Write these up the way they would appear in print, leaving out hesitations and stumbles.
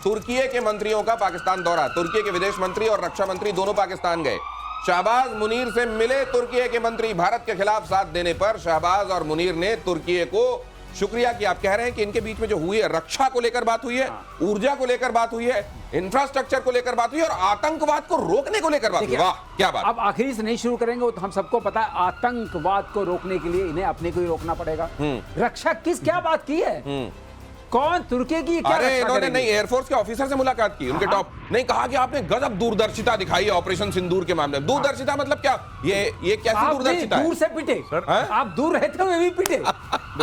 तुर्की के मंत्रियों का पाकिस्तान दौरा, तुर्की के विदेश मंत्री और रक्षा मंत्री दोनों पाकिस्तान गए। शहबाज मुनीर से मिले तुर्की के मंत्री। भारत के खिलाफ साथ देने पर शहबाज और मुनीर ने तुर्की को शुक्रिया किया। आप कह रहे हैं कि इनके बीच में जो हुई है, रक्षा को लेकर बात हुई है, ऊर्जा को लेकर बात हुई है, इंफ्रास्ट्रक्चर को लेकर बात हुई है और आतंकवाद को रोकने को लेकर बात हुई। वाह क्या बात। अब आखिरी से नहीं शुरू करेंगे, वो तो हम सबको पता है, आतंकवाद को रोकने के लिए इन्हें अपने को ही रोकना पड़ेगा। रक्षा क्या बात की है, कौन तुर्की की क्या? अरे इन्होंने नहीं एयरफोर्स के ऑफिसर से मुलाकात की, उनके टॉप नहीं कहा कि आपने गजब दूरदर्शिता दिखाई है ऑपरेशन सिंदूर के मामले में। दूरदर्शिता मतलब क्या? ये कैसी दूरदर्शिता है? दूर से पिटे सर, आप दूर रहते हुए भी पिटे।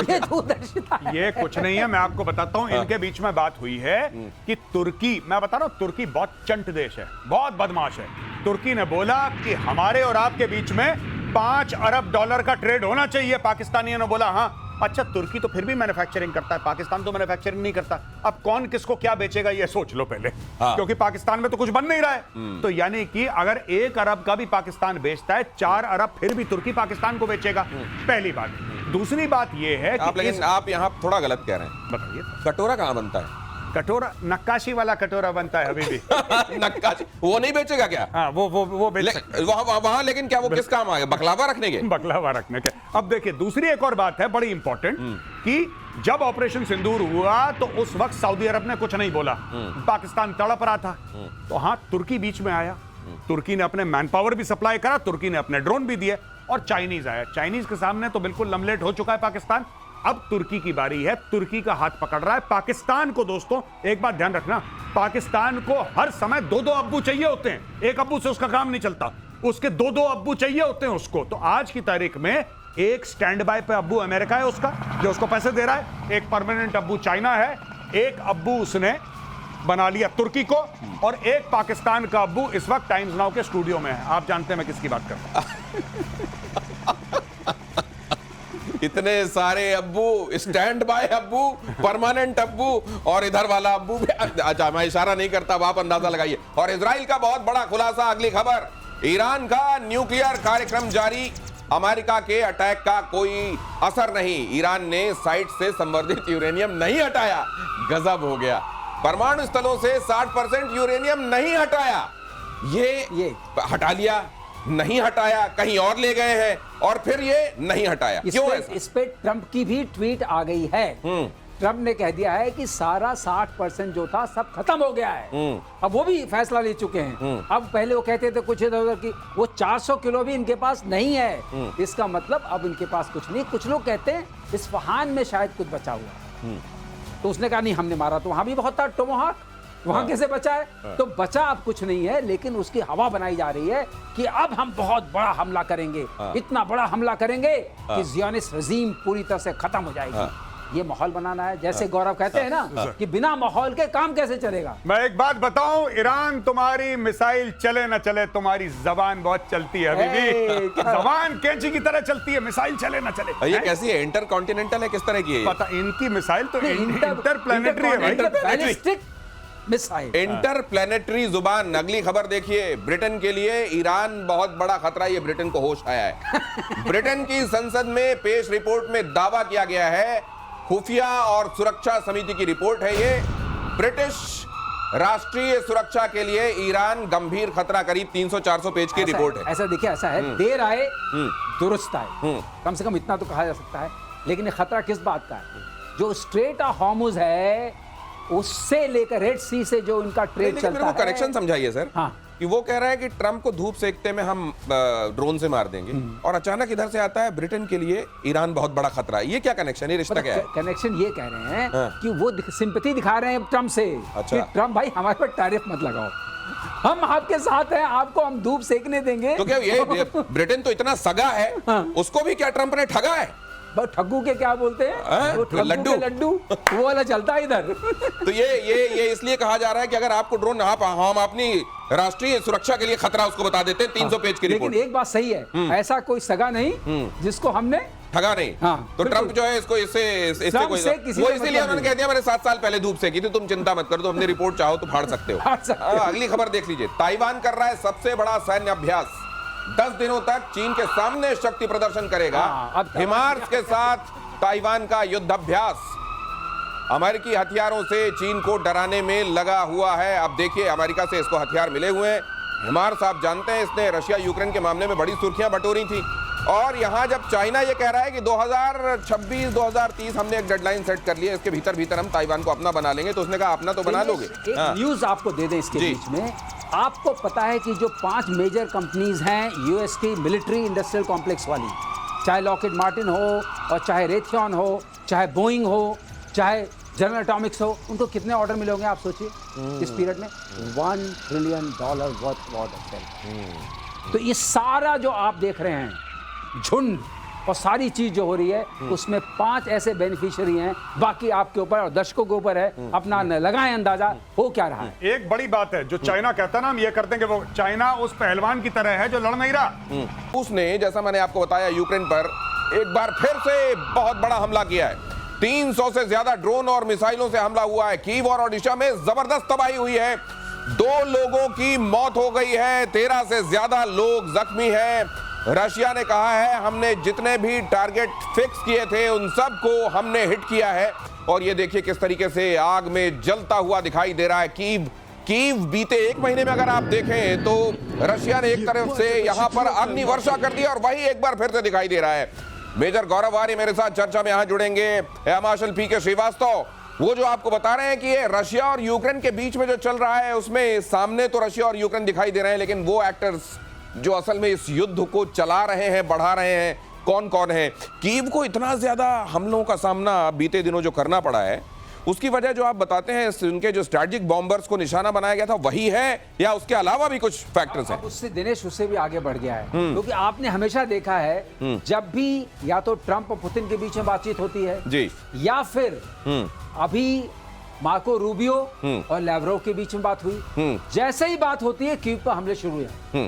ये दूरदर्शिता ये कुछ नहीं है, मैं आपको बताता हूं। इनके बीच में बात हुई है कि तुर्की, मैं बता रहा हूं, तुर्की बहुत चंट देश है, बहुत बदमाश है। तुर्की ने बोला कि हमारे और आपके बीच में $5 अरब का ट्रेड होना चाहिए। पाकिस्तानियों ने बोला हाँ। अच्छा, तुर्की तो फिर भी मैन्युफैक्चरिंग करता है, पाकिस्तान तो मैन्युफैक्चरिंग नहीं करता। अब कौन किसको क्या बेचेगा ये सोच लो पहले, क्योंकि पाकिस्तान में तो कुछ बन नहीं रहा है। तो यानी कि अगर 1 अरब का भी पाकिस्तान बेचता है, 4 अरब फिर भी तुर्की पाकिस्तान को बेचेगा। पहली बात। दूसरी बात ये है कि लेकिन आप यहाँ थोड़ा गलत कह रहे हैं। बताइए, कटोरा कहाँ बनता है? कटोरा नक्काशी वाला कटोरा बनता है अभी भी। नक्काशी वो नहीं बेचेगा क्या? हाँ, वो बेच वहां लेकिन क्या वो किस काम आएगा? बकलावा रखने के? बकलावा रखने के। अब देखिए, दूसरी एक और बात है बड़ी इंपॉर्टेंट, कि जब ऑपरेशन सिंदूर हुआ तो उस वक्त सऊदी अरब ने कुछ नहीं बोला, पाकिस्तान तड़प रहा था। तो हाँ, तुर्की बीच में आया, तुर्की ने अपने मैन पावर भी सप्लाई करा, तुर्की ने अपने ड्रोन भी दिए, और चाइनीज आया। चाइनीज के सामने तो बिल्कुल लमलेट हो चुका है पाकिस्तान। अब तुर्की की बारी है, तुर्की का हाथ पकड़ रहा है पाकिस्तान को। दोस्तों एक बात ध्यान रखना, पाकिस्तान को हर समय 2-2 अब्बू चाहिए होते हैं। एक अब्बू से उसका काम नहीं चलता, उसके 2-2 अब्बू चाहिए होते हैं उसको। तो आज की तारीख में एक स्टैंड बाय पे अब्बू अमेरिका है उसका, जो उसको पैसे दे रहा है, एक परमानेंट अब्बू चाइना है, एक अब्बू उसने बना लिया तुर्की को, और एक पाकिस्तान का अब्बू इस वक्त टाइम्स नाउ के स्टूडियो में है। आप जानते हैं मैं किसकी बात कर रहा हूं। इतने सारे अब्बू, स्टैंड बाय अब्बू, परमानेंट अब्बू, और इधर वाला अब्बू भी। अच्छा, मैं इशारा नहीं करता, आप अंदाजा लगाइए। और इजराइल का बहुत बड़ा खुलासा, अगली खबर, ईरान का न्यूक्लियर कार्यक्रम जारी, अमेरिका के अटैक का कोई असर नहीं, ईरान ने साइट से संवर्धित यूरेनियम नहीं हटाया। गजब हो गया, परमाणु स्थलों से 60% यूरेनियम नहीं हटाया। ये हटा लिया, नहीं हटाया, कहीं और ले गए हैं, और फिर ये नहीं हटाया। क्यों? इस पे ट्रंप की भी ट्वीट आ गई है। ट्रंप ने कह दिया है कि सारा 60% जो था सब खत्म हो गया है। अब वो भी फैसला ले चुके हैं। अब पहले वो कहते थे कुछ इधर उधर की, वो 400 किलो भी इनके पास नहीं है। इसका मतलब अब इनके पास कुछ नहीं। कुछ लोग कहते हैं इस्फहान में शायद कुछ बचा हुआ, तो उसने कहा नहीं हमने मारा, तो वहां भी बहुत था टोमोहाक, वहां कैसे बचा है? तो बचा अब कुछ नहीं है, लेकिन उसकी हवा बनाई जा रही है कि अब हम बहुत बड़ा हमला करेंगे, इतना बड़ा हमला करेंगे कि ज़ियोनिस्ट रजीम पूरी तरह से खत्म हो जाएगी। ये माहौल बनाना है। जैसे गौरव कहते हैं ना कि बिना माहौल के काम कैसे चलेगा। मैं एक बात बताऊं, ईरान तुम्हारी मिसाइल चले ना चले, तुम्हारी जबान बहुत चलती है अभी भी। जबान कैंची की तरह चलती है, मिसाइल चले ना चले। ये कैसी है? इंटर कॉन्टिनेंटल है? किस तरह की है? पता, इनकी मिसाइल तो इंटरप्लैनेटरी है। इंटरप्लैनेटरी जुबान। अगली खबर देखिए, ब्रिटेन के लिए ईरान बहुत बड़ा खतरा, ये ब्रिटेन को होश आया है। ब्रिटेन की संसद में पेश रिपोर्ट में दावा किया गया है, खुफिया और सुरक्षा समिति की रिपोर्ट है ये, ब्रिटिश राष्ट्रीय सुरक्षा के लिए ईरान गंभीर खतरा। करीब 300-400 पेज की रिपोर्ट है। ऐसा देखिए, ऐसा है, देर आए दुरुस्त आए, कम से कम इतना तो कहा जा सकता है। लेकिन ये खतरा किस बात का है? जो स्ट्रेट ऑफ हॉर्मुज है, उससे लेकर रेड सी से जो इनका ट्रेड चलता है। करेक्शन समझाइए सर। हाँ, कि वो कह रहा है कि ट्रंप को धूप सेकते में हम ड्रोन से मार देंगे, और अचानक इधर से आता है ब्रिटेन के लिए ईरान बहुत बड़ा खतरा है। ये क्या कनेक्शन है? रिश्ता क्या है? कनेक्शन ये कह रहे हैं कि वो सिंपैथी दिखा रहे हैं ट्रंप से। अच्छा। कि ट्रंप भाई हमारे पर टैरिफ मत लगाओ, हम आपके साथ हैं, आपको हम धूप सेकने देंगे। तो क्या ये ब्रिटेन तो इतना सगा है, उसको भी क्या ट्रंप ने ठगा है? ठग्गू के क्या बोलते हैं, वो लड्डू वो वाला चलता है इधर। तो ये इसलिए कहा जा रहा है कि अगर आपको ड्रोन, हम अपनी राष्ट्रीय सुरक्षा के लिए खतरा उसको बता देते हैं। 300 पेज की रिपोर्ट। लेकिन एक बात सही है, ऐसा कोई सगा नहीं जिसको हमने ठगा नहीं। तो ट्रंप जो है इसको इससे कोई, वो इसीलिए उन्होंने कह दिया मैंने 7 साल पहले धूप सेकी थी, तुम चिंता मत करो, तो हमने रिपोर्ट चाहो तो फाड़ सकते हो। अगली खबर देख लीजिए, ताइवान कर रहा है सबसे बड़ा सैन्य अभ्यास, 10 दिनों तक चीन के सामने शक्ति प्रदर्शन करेगा। हिमार्स के साथ ताइवान का युद्ध अभ्यास। अमेरिकी हथियारों से चीन को डराने में लगा हुआ है। अब देखिए, अमेरिका से इसको हथियार मिले हुए हैं। हिमार साहब जानते हैं, इसने रशिया यूक्रेन के मामले में बड़ी सुर्खियां बटोरी थी। और यहां जब चाइना ये कह रहा है कि 2026-2030 हमने एक डेडलाइन सेट कर लिया, इसके भीतर हम ताइवान को अपना बना लेंगे, तो उसने कहा अपना तो बना लोगे। एक न्यूज आपको दे दें इसके बीच में, आपको पता है कि जो 5 मेजर कंपनीज हैं यूएस की मिलिट्री इंडस्ट्रियल कॉम्प्लेक्स वाली, चाहे लॉकहीड मार्टिन हो और चाहे रेथियन हो, चाहे बोइंग हो, चाहे जनरल एटॉमिक्स हो, उनको कितने ऑर्डर मिले होंगे आप सोचिए इस पीरियड में? $1 ट्रिलियन वर्थ ऑर्डर। तो ये सारा जो आप देख रहे हैं झुंड और सारी चीज जो हो रही है, उसमें 5 ऐसे बेनिफिशियरी हैं। बाकी आपके ऊपर और दर्शकों के ऊपर है, अपना लगाएं अंदाजा हो क्या रहा है। एक बड़ी बात है, जो चाइना कहता है ना, हम ये करते हैं कि वो चाइना उस पहलवान की तरह है जो लड़ नहीं रहा। उसने, जैसा मैंने आपको बताया, यूक्रेन पर एक बार फिर से बहुत बड़ा हमला किया है। 300 से ज्यादा ड्रोन और मिसाइलों से हमला हुआ है। कीव और ओडिशा में जबरदस्त तबाही हुई है। 2 लोगों की मौत हो गई है, 13 से ज्यादा लोग जख्मी हैं। रशिया ने कहा है, हमने जितने भी टारगेट फिक्स किए थे उन सब को हमने हिट किया है। और ये देखिए किस तरीके से आग में जलता हुआ दिखाई दे रहा है कीव। बीते 1 महीने में अगर आप देखें तो रशिया ने एक तरफ से यहां पर अग्नि वर्षा कर दी और वही एक बार फिर से दिखाई दे रहा है। मेजर गौरव आर्य मेरे साथ चर्चा में यहां जुड़ेंगे, एयर मार्शल पीके श्रीवास्तव। वो जो आपको बता रहे हैं कि ये रशिया और यूक्रेन के बीच में जो चल रहा है, उसमें सामने तो रशिया और यूक्रेन दिखाई दे रहे हैं, लेकिन वो एक्टर्स जो असल में इस युद्ध को चला रहे हैं, बढ़ा रहे हैं, कौन कौन है? कीव को इतना ज्यादा हमलों का सामना बीते दिनों जो करना पड़ा है, उसकी वजह जो आप बताते हैं, उनके जो स्ट्रैटेजिक बॉम्बर्स को निशाना बनाया गया था, वही है या उसके अलावा भी कुछ फैक्टर्स हैं? उससे दिनेश उससे भी आगे बढ़ गया है, क्योंकि आपने हमेशा देखा है जब भी या तो ट्रंप और पुतिन के बीच में बातचीत होती है जी, या फिर अभी मार्को रूबियो और लैवरोव के बीच में बात हुई, जैसे ही बात होती है कीव पर हमले शुरू हुए।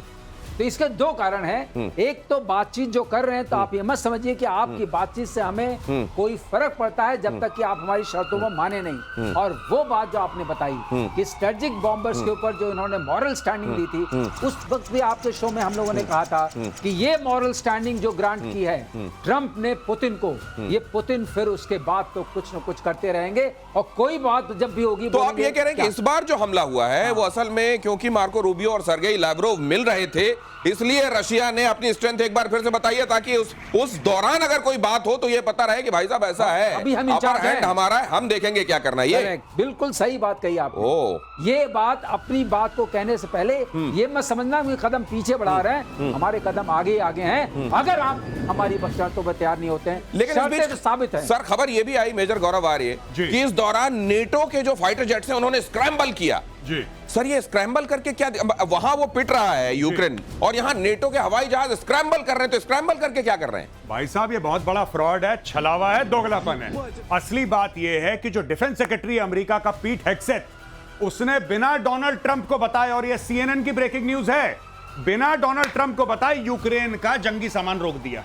तो इसके 2 कारण हैं। एक तो बातचीत जो कर रहे हैं, तो आप ये मत समझिए कि आपकी बातचीत से हमें कोई फर्क पड़ता है जब तक कि आप हमारी शर्तों को माने नहीं। और वो बात जो आपने बताई कि स्ट्रेटेजिक बॉम्बर्स के ऊपर जो इन्होंने मॉरल स्टैंडिंग दी थी, उस वक्त भी आपके शो में हम लोगों ने कहा था कि ये मॉरल स्टैंडिंग जो ग्रांट की है ट्रंप ने पुतिन को, ये पुतिन फिर उसके बाद तो कुछ न कुछ करते रहेंगे और कोई बात जब भी होगी। तो आप ये कह रहे हैं कि इस बार जो हमला हुआ है वो असल में क्योंकि मार्को रूबियो और सर्गेई लैवरोव मिल रहे थे, इसलिए रशिया ने अपनी स्ट्रेंथ एक बार फिर से बताई है, ताकि उस दौरान अगर कोई बात हो तो ये पता रहे कि भाई साहब ऐसा है, अभी हम इंचार्ज हैं, हमारा है, हम देखेंगे क्या करना है। ये बिल्कुल सही बात कही आपने। ये बात, अपनी बात को कहने से पहले ये मत समझना कि कदम पीछे बढ़ा रहे हैं, हमारे कदम आगे आगे हैं। अगर आप हमारी शर्तों पर तैयार नहीं होते हैं, लेकिन इस बीच साबित है। सर, खबर ये भी आई मेजर गौरव आर्य कि इस दौरान नेटो के जो फाइटर जेट्स हैं उन्होंने स्क्रैम्बल किया। जी सर, ये स्क्रैम्बल करके क्या, वहां वो पिट रहा है यूक्रेन और यहां नेटो के हवाई जहाज स्क्रैम्बल कर रहे हैं, तो स्क्रैम्बल करके क्या कर रहे हैं? भाई साहब, ये बहुत बड़ा फ्रॉड है, छलावा है, दोगलापन है। असली बात ये है कि जो डिफेंस सेक्रेटरी अमेरिका का पीट हेग्सेथ, उसने बिना डोनाल्ड ट्रंप को बताए, और ये CNN की ब्रेकिंग न्यूज है, बिना डोनाल्ड ट्रंप को बताए यूक्रेन का जंगी सामान रोक दिया।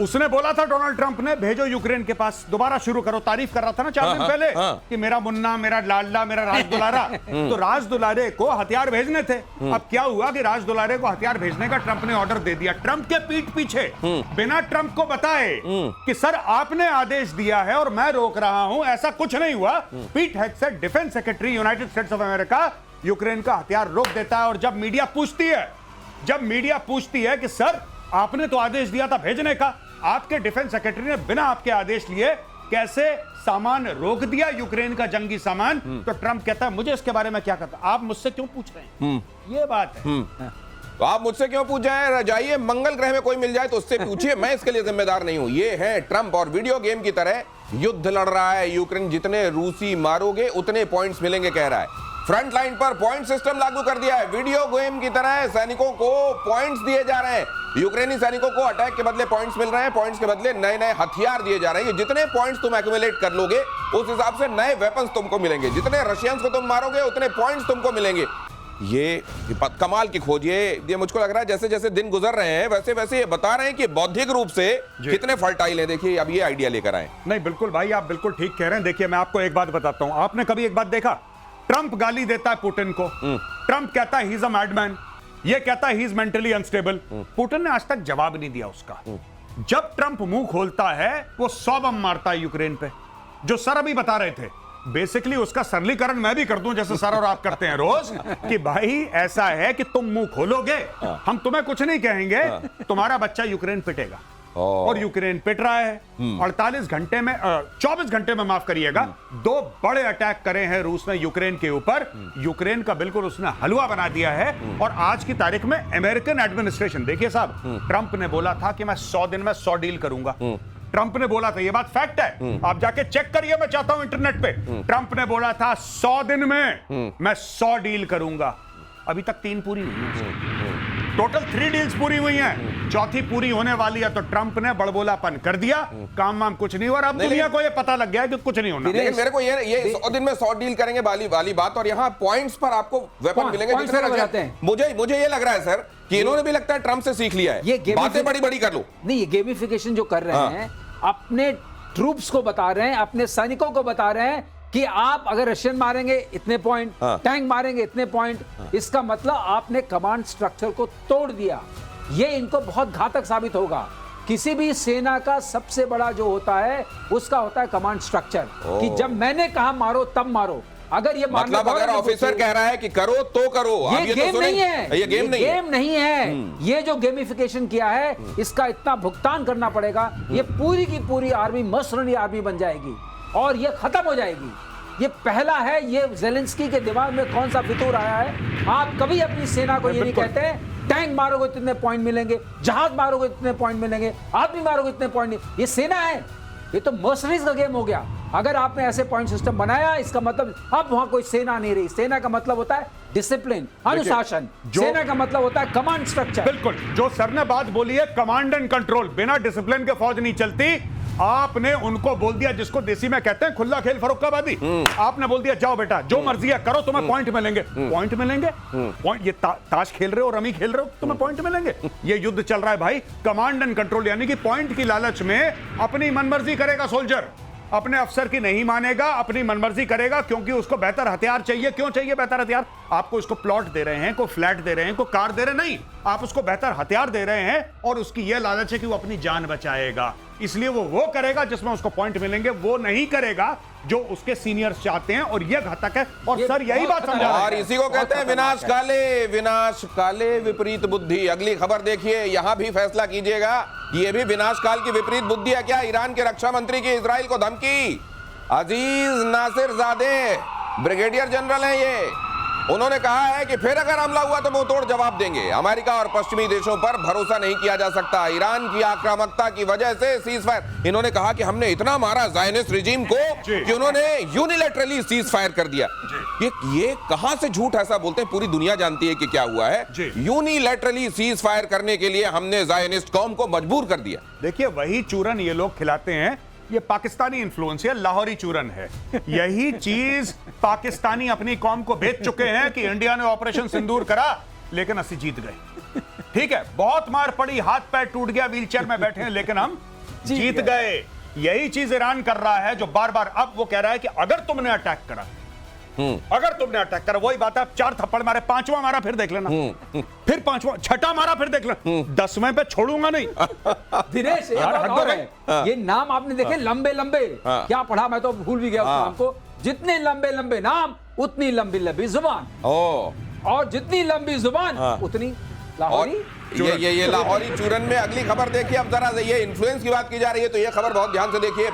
उसने बोला था, डोनाल्ड ट्रंप ने, भेजो यूक्रेन के पास, दोबारा शुरू करो। तारीफ कर रहा था ना 4 दिन पहले कि मेरा मुन्ना, मेरा लाडला, मेरा राज दुलारा। तो राज दुलारे को हथियार भेजने थे। अब क्या हुआ कि राज दुलारे को हथियार भेजने का ट्रंप ने ऑर्डर दे दिया, ट्रंप के पीठ पीछे, बिना ट्रंप को बताए कि सर आपने आदेश दिया है और मैं रोक रहा हूं। ऐसा कुछ नहीं हुआ। Pete Hegseth, defence secretary United States of America, Ukraine का हथियार रोक देता है। और जब मीडिया पूछती है कि सर आपने तो आदेश दिया था भेजने का, आपके डिफेंस सेक्रेटरी ने बिना आपके आदेश लिए कैसे सामान रोक दिया, यूक्रेन का जंगी सामान, तो ट्रंप कहता है मुझे इसके बारे में क्या करता, आप मुझसे क्यों पूछ रहे हैं? ये बात है। तो आप मुझसे क्यों पूछ रहे हैं? जाइए मंगल ग्रह में कोई मिल जाए तो उससे पूछिए, मैं इसके लिए जिम्मेदार नहीं हूं। ये है ट्रंप, और वीडियो गेम की तरह युद्ध लड़ रहा है यूक्रेन। जितने रूसी मारोगे उतने पॉइंट्स मिलेंगे, कह रहा है। फ्रंट लाइन पर पॉइंट सिस्टम लागू कर दिया है। वीडियो गेम की तरह सैनिकों को पॉइंट्स दिए जा रहे हैं। यूक्रेनी सैनिकों को अटैक के बदले पॉइंट्स मिल रहे हैं, पॉइंट्स के बदले नए नए हथियार दिए जा रहे हैं। जितने पॉइंट्स तुम एक्यूमुलेट कर लोगे उस हिसाब से नए वेपन्स तुमको मिलेंगे। जितने रशियंस को तुम मारोगे उतने पॉइंट्स तुमको मिलेंगे। ये कमाल की खोज। ये मुझको लग रहा है जैसे जैसे दिन गुजर रहे हैं वैसे वैसे ये बता रहे हैं कि बौद्धिक रूप से कितने फर्टाइल हैं। देखिए अब ये आइडिया लेकर आए। नहीं बिल्कुल भाई, आप बिल्कुल ठीक कह रहे हैं। देखिए मैं आपको एक बात बताता हूं, आपने कभी एक बात देखा, ट्रंप गाली देता है पुतिन को, ट्रंप कहता है ही इज अ मैडमैन, ये कहता है he is mentally unstable. Putin ने आज तक जवाब नहीं दिया उसका। जब ट्रंप मुंह खोलता है वो 100 बम मारता है यूक्रेन पे। जो सर अभी बता रहे थे, बेसिकली उसका सरलीकरण मैं भी कर दूं जैसे सर और आप करते हैं रोज, कि भाई ऐसा है कि तुम मुंह खोलोगे, हम तुम्हें कुछ नहीं कहेंगे, तुम्हारा बच्चा यूक्रेन पिटेगा। और यूक्रेन पिट रहा है। 48 घंटे में 24 घंटे में माफ करिएगा, 2 बड़े अटैक करे हैं रूस ने यूक्रेन के ऊपर। यूक्रेन का बिल्कुल उसने हलवा बना दिया है। और आज की तारीख में अमेरिकन एडमिनिस्ट्रेशन, देखिए साहब, ट्रंप ने बोला था कि मैं 100 दिन में 100 डील करूंगा। ट्रंप ने बोला था, ये बात फैक्ट है, आप जाके चेक करिए, मैं चाहता हूं इंटरनेट पे। ट्रंप ने बोला था 100 दिन में मैं 100 डील करूंगा। अभी तक 3 पूरी हुई हैं। टोटल 3 डील्स पूरी हुई हैं, चौथी पूरी होने वाली है। तो ट्रंप ने बड़बोलापन कर दिया, काम वाम कुछ नहीं हुआ। और अब दुनिया को ये पता लग गया है कि कुछ नहीं होना। लेकिन मेरे को ये 100 दिन में 100 डील करेंगे वाली बात, और यहाँ पॉइंट्स पर आपको वेपन मिलेंगे जितने रखे हैं। मुझे ये लग रहा है सर कि इन्होंने भी लगता है ट्रंप से सीख लिया है, ये बातें बड़ी कर लो। नहीं, ये गेमिफिकेशन जो कर रहे हैं, अपने ट्रूप्स को बता रहे हैं, अपने सैनिकों को बता रहे हैं कि आप अगर रशियन मारेंगे इतने पॉइंट, टैंक मारेंगे इतने पॉइंट, इसका मतलब आपने कमांड स्ट्रक्चर को तोड़ दिया। ये इनको बहुत घातक साबित होगा। किसी भी सेना का सबसे बड़ा जो होता है उसका होता है कमांड स्ट्रक्चर, कि जब मैंने कहा मारो तब मारो। अगर ये मतलब अगर ऑफिसर कह रहा है कि करो तो करो, ये गेम नहीं है, ये गेम नहीं है। ये जो गेमिफिकेशन किया है, इसका इतना भुगतान करना पड़ेगा। ये पूरी की पूरी आर्मी मर्सनरी आर्मी बन जाएगी और ये खत्म हो जाएगी। ये पहला है। ये ज़ेलेंस्की के दिमाग में कौन सा फितूर आया है? आप कभी अपनी सेना को ये नहीं कहते टैंक मारोगे इतने पॉइंट मिलेंगे, जहाज मारोगे इतने पॉइंट मिलेंगे, आदमी मारोगे इतने पॉइंट नहीं। ये सेना है, ये तो मर्सनरीज का गेम हो गया। अगर आपने ऐसे पॉइंट सिस्टम बनाया, इसका मतलब अब वहां कोई सेना नहीं रही। सेना का मतलब होता है डिसिप्लिन, अनुशासन। सेना का मतलब होता है कमांड स्ट्रक्चर। बिल्कुल, जो सर ने बात बोली है, कमांड एंड कंट्रोल। बिना डिसिप्लिन के फौज नहीं चलती। आपने उनको बोल दिया, जिसको देसी में कहते हैं खुला खेल फरुख्खाबादी। आपने बोल दिया जाओ बेटा जो मर्जी है करो, तुम्हें पॉइंट मिलेंगे। पॉइंट मिलेंगे, पॉइंट। ये ताश खेल रहे हो, रमी खेल रहे हो, तुम्हें पॉइंट मिलेंगे। ये युद्ध चल रहा है भाई, कमांड एंड कंट्रोल, यानी कि पॉइंट की लालच में अपनी मनमर्जी करेगा सोल्जर। अपने अफसर की नहीं मानेगा, अपनी मनमर्जी करेगा, क्योंकि उसको बेहतर हथियार चाहिए। क्यों चाहिए बेहतर हथियार? आपको उसको प्लॉट दे रहे हैं, कोई फ्लैट दे रहे हैं, कोई कार दे रहे हैं, नहीं, आप उसको बेहतर हथियार दे रहे हैं। और उसकी यह लालच है कि वो अपनी जान बचाएगा, इसलिए वो करेगा जिसमें उसको पॉइंट मिलेंगे। वो नहीं करेगा जो उसके सीनियर्स चाहते हैं, और यह घातक है। और सर यही बात समझा, और इसी को कहते हैं विनाश काले विपरीत बुद्धि। अगली खबर देखिए, यहां भी फैसला कीजिएगा, ये भी विनाश काल की विपरीत बुद्धि है क्या? ईरान के रक्षा मंत्री की इजराइल को धमकी। अजीज नासिरजादे ब्रिगेडियर जनरल हैं ये, उन्होंने कहा है कि फिर अगर हमला हुआ तो मुंह तोड़ जवाब देंगे। अमेरिका और पश्चिमी देशों पर भरोसा नहीं किया जा सकता। ईरान की आक्रामकता की वजह से सीज फायर, इन्होंने कहा कि हमने इतना मारा ज़ायनिस्ट रिजीम को कि उन्होंने यूनिलैटरली सीज फायर कर दिया। ये कहां से झूठ ऐसा बोलते हैं? पूरी दुनिया जानती है कि क्या हुआ है। यूनिलैटरली सीज फायर करने के लिए हमने ज़ायनिस्ट कौम को मजबूर कर दिया। देखिए, वही चूरन ये लोग खिलाते हैं, ये पाकिस्तानी इन्फ्लुएंस है, लाहौरी चूरन है। यही चीज पाकिस्तानी अपनी कौम को भेज चुके हैं कि इंडिया ने ऑपरेशन सिंदूर करा, लेकिन असि जीत गए। ठीक है, बहुत मार पड़ी, हाथ पैर टूट गया, व्हीलचेयर में बैठे हैं, लेकिन हम जीत गए। यही चीज ईरान कर रहा है, जो बार बार अब वो कह रहा है कि अगर तुमने अटैक करा, अगर तुमने अटैक करा, वही बात है, 4 थप्पड़ मारे, 5वां मारा फिर देख लेना, फिर 5वां, 6ठा मारा फिर देख लेना, 10वें पे छोड़ूंगा नहीं। दिनेश, ये नाम आपने देखे, लंबे लंबे, क्या पढ़ा मैं तो भूल भी गया उस नाम को। जितने लंबे लंबे नाम उतनी लंबी लंबी जुबान, और जितनी लंबी जुबान उतनी लाहौरी। ये लाहौरी चूरन में अगली खबर देखिए। अब जरा ये इन्फ्लुएंस की बात की जा रही है, तो ये खबर बहुत ध्यान से देखिए।